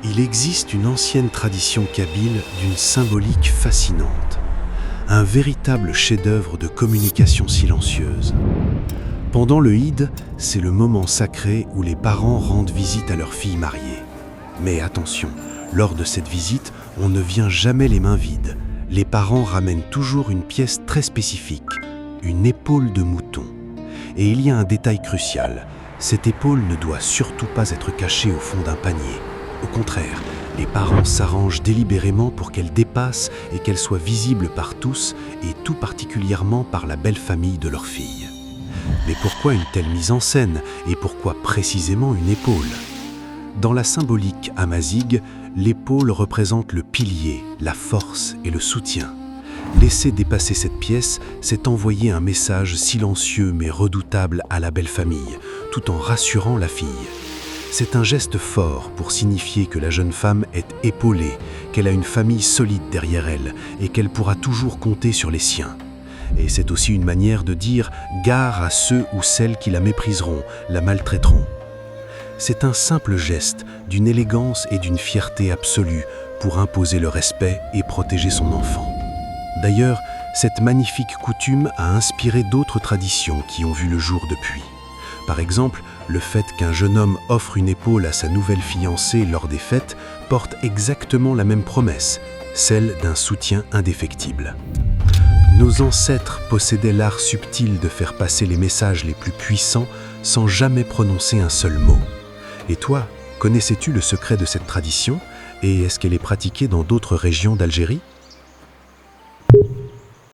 Il existe une ancienne tradition kabyle d'une symbolique fascinante, un véritable chef-d'œuvre de communication silencieuse. Pendant le Eid, c'est le moment sacré où les parents rendent visite à leur fille mariée. Mais attention, lors de cette visite, on ne vient jamais les mains vides. Les parents ramènent toujours une pièce très spécifique, une épaule de mouton. Et il y a un détail crucial, cette épaule ne doit surtout pas être cachée au fond d'un panier. Au contraire, les parents s'arrangent délibérément pour qu'elle dépasse et qu'elle soit visible par tous, et tout particulièrement par la belle famille de leur fille. Mais pourquoi une telle mise en scène et pourquoi précisément une épaule ? Dans la symbolique amazighe, l'épaule représente le pilier, la force et le soutien. Laisser dépasser cette pièce, c'est envoyer un message silencieux mais redoutable à la belle famille, tout en rassurant la fille. C'est un geste fort pour signifier que la jeune femme est épaulée, qu'elle a une famille solide derrière elle et qu'elle pourra toujours compter sur les siens. Et c'est aussi une manière de dire « gare à ceux ou celles qui la mépriseront, la maltraiteront ». C'est un simple geste d'une élégance et d'une fierté absolue pour imposer le respect et protéger son enfant. D'ailleurs, cette magnifique coutume a inspiré d'autres traditions qui ont vu le jour depuis. Par exemple, le fait qu'un jeune homme offre une épaule à sa nouvelle fiancée lors des fêtes porte exactement la même promesse, celle d'un soutien indéfectible. Nos ancêtres possédaient l'art subtil de faire passer les messages les plus puissants sans jamais prononcer un seul mot. Et toi, connaissais-tu le secret de cette tradition et est-ce qu'elle est pratiquée dans d'autres régions d'Algérie ?